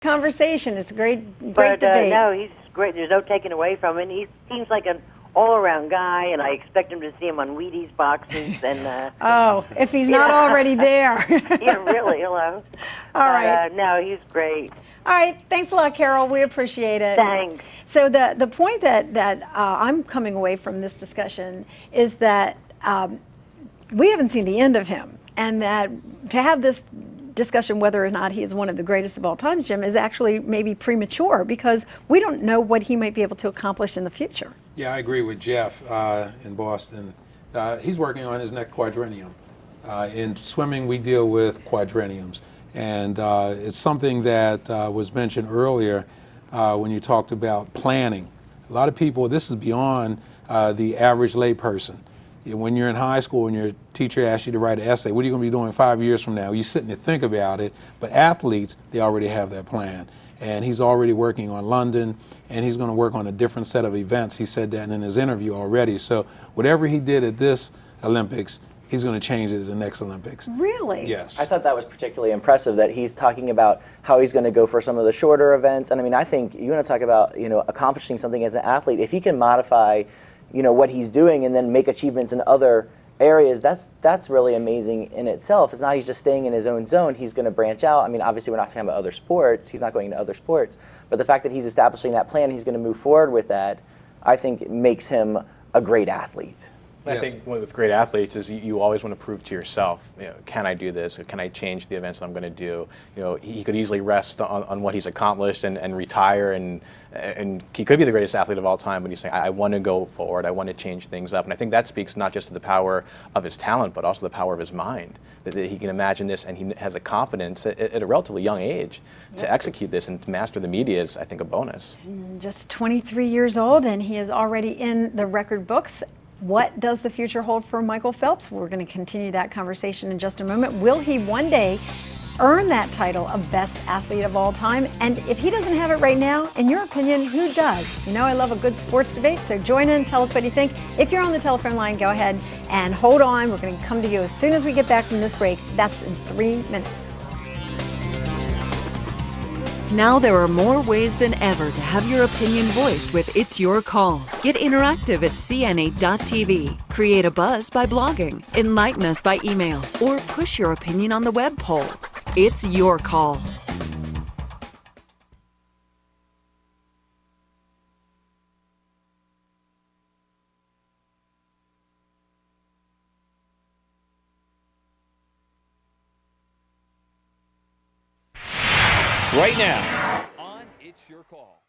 conversation. It's a great But debate. no, he's great. There's no taking away from him. He seems like an all-around guy, and I expect him to see him on Wheaties boxes. And oh, if he's not already there. yeah, really. Hello. All right. No, he's great. All right. Thanks a lot, Carol. We appreciate it. Thanks. So the point that I'm coming away from this discussion is that we haven't seen the end of him, and that to have this discussion whether or not he is one of the greatest of all time, Jim, is actually maybe premature because we don't know what he might be able to accomplish in the future. Yeah, I agree with Jeff in Boston. He's working on his next quadrennium. In swimming, we deal with quadrenniums. And it's something that was mentioned earlier when you talked about planning. A lot of people, this is beyond the average layperson. When you're in high school and your teacher asks you to write an essay, what are you going to be doing 5 years from now? You sit and think about it, but athletes, they already have that plan. And he's already working on London, and he's going to work on a different set of events. He said that in his interview already. So whatever he did at this Olympics, he's going to change it at the next Olympics. Really? Yes. I thought that was particularly impressive that he's talking about how he's going to go for some of the shorter events. And I mean, I think you want to talk about, accomplishing something as an athlete. If he can modify, what he's doing and then make achievements in other areas, that's really amazing in itself. It's not he's just staying in his own zone. He's going to branch out. I mean, obviously we're not talking about other sports. He's not going into other sports. But the fact that he's establishing that plan, he's going to move forward with that, I think makes him a great athlete. I think with great athletes is you always want to prove to yourself, can I do this? Can I change the events that I'm going to do? He could easily rest on what he's accomplished and retire, and he could be the greatest athlete of all time, but he's saying, I want to go forward, I want to change things up. And I think that speaks not just to the power of his talent, but also the power of his mind, that he can imagine this and he has a confidence at a relatively young age to execute this, and to master the media is, I think, a bonus. Just 23 years old, and he is already in the record books. What does the future hold for Michael Phelps? We're going to continue that conversation in just a moment. Will he one day earn that title of best athlete of all time? And if he doesn't have it right now, in your opinion, who does? I love a good sports debate, so join in, tell us what you think. If you're on the telephone line, go ahead and hold on. We're going to come to you as soon as we get back from this break. That's in 3 minutes. Now there are more ways than ever to have your opinion voiced with It's Your Call. Get interactive at cn8.tv. Create a buzz by blogging. Enlighten us by email. Or push your opinion on the web poll. It's your call. Right now on It's Your Call.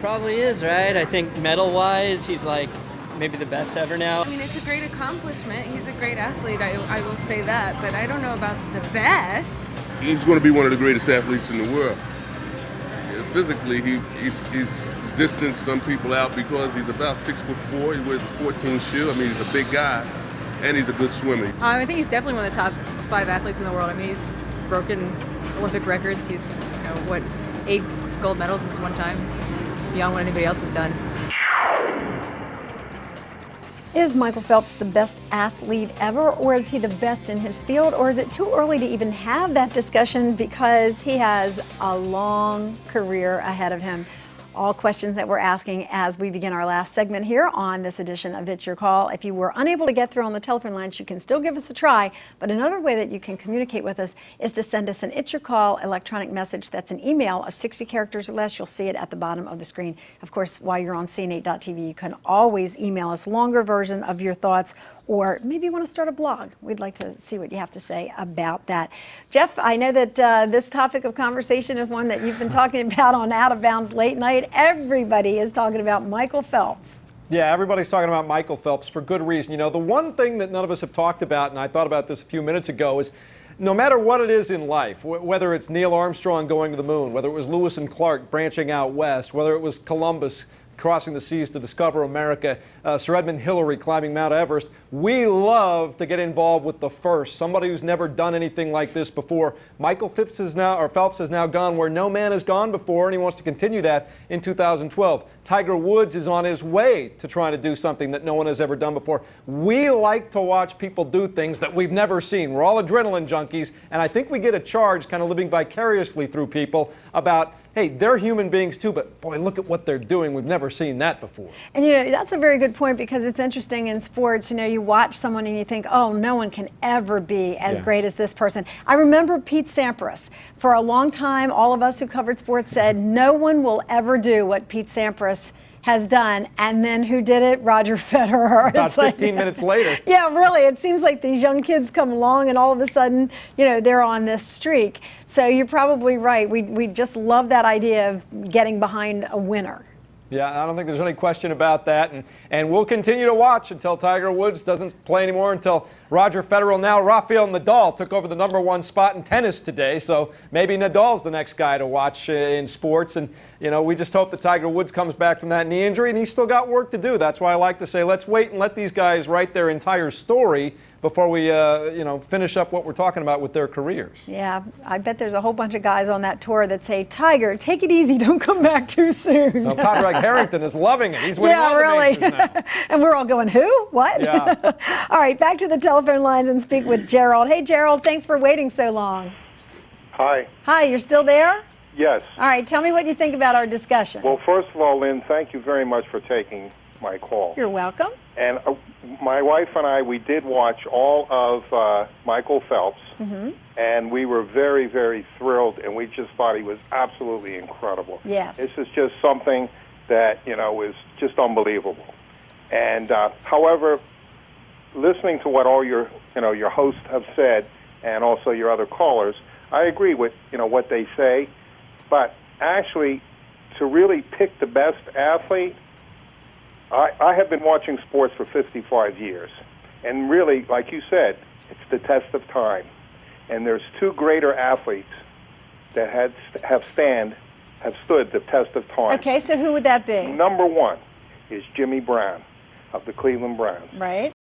probably is, right? I think medal-wise, he's like maybe the best ever now. I mean, it's a great accomplishment. He's a great athlete, I will say that, but I don't know about the best. He's going to be one of the greatest athletes in the world. Physically, he's distanced some people out because he's about 6'4". He wears 14 shoe. I mean, he's a big guy, and he's a good swimmer. I think he's definitely one of the top 5 athletes in the world. I mean, he's broken Olympic records. He's, 8 gold medals in this one time. It's beyond what anybody else has done. Is Michael Phelps the best athlete ever, or is he the best in his field, or is it too early to even have that discussion because he has a long career ahead of him? All questions that we're asking as we begin our last segment here on this edition of It's Your Call. If you were unable to get through on the telephone lines, you can still give us a try, but another way that you can communicate with us is to send us an It's Your Call electronic message. That's an email of 60 characters or less. You'll see it at the bottom of the screen. Of course, while you're on cn8.tv, you can always email us longer version of your thoughts, or maybe you want to start a blog. We'd like to see what you have to say about that. Jeff, I know that this topic of conversation is one that you've been talking about on Out of Bounds Late Night. Everybody is talking about Michael Phelps. Yeah, everybody's talking about Michael Phelps for good reason. The one thing that none of us have talked about, and I thought about this a few minutes ago, is no matter what it is in life, whether it's Neil Armstrong going to the moon, whether it was Lewis and Clark branching out west, whether it was Columbus crossing the seas to discover America, Sir Edmund Hillary climbing Mount Everest, we love to get involved with the first, somebody who's never done anything like this before. Michael Phelps has now gone where no man has gone before, and he wants to continue that in 2012. Tiger Woods is on his way to trying to do something that no one has ever done before. We like to watch people do things that we've never seen. We're all adrenaline junkies, and I think we get a charge kind of living vicariously through people about, hey, they're human beings too, but boy, look at what they're doing. We've never seen that before. And that's a very good point, because it's interesting in sports. You watch someone and you think, oh, no one can ever be as great as this person. I remember Pete Sampras. For a long time, all of us who covered sports said no one will ever do what Pete Sampras has done. And then who did it? Roger Federer. About 15 minutes later. Yeah, really. It seems like these young kids come along and all of a sudden, they're on this streak. So you're probably right. We just love that idea of getting behind a winner. Yeah, I don't think there's any question about that. And we'll continue to watch until Tiger Woods doesn't play anymore, until Roger Federer, now Rafael Nadal, took over the #1 spot in tennis today. So maybe Nadal's the next guy to watch in sports. And, we just hope that Tiger Woods comes back from that knee injury, and he's still got work to do. That's why I like to say, let's wait and let these guys write their entire story before we, finish up what we're talking about with their careers. Yeah, I bet there's a whole bunch of guys on that tour that say, Tiger, take it easy, don't come back too soon. Well, Padraig Harrington is loving it. He's winning all the majors now. And we're all going, who? What? Yeah. All right, back to the telephone lines and speak with Gerald. Hey, Gerald, thanks for waiting so long. Hi. Hi, you're still there? Yes. All right, tell me what you think about our discussion. Well, first of all, Lynn, thank you very much for taking my call. You're welcome. And my wife and I, we did watch all of Michael Phelps, and we were very, very thrilled, and we just thought he was absolutely incredible. Yes. This is just something that, is just unbelievable. And, however, listening to what all your hosts have said, and also your other callers, I agree with, what they say, but actually, to really pick the best athlete, I have been watching sports for 55 years, and really, like you said, it's the test of time. And there's 2 greater athletes that have stood the test of time. Okay, so who would that be? Number 1 is Jimmy Brown of the Cleveland Browns. Right.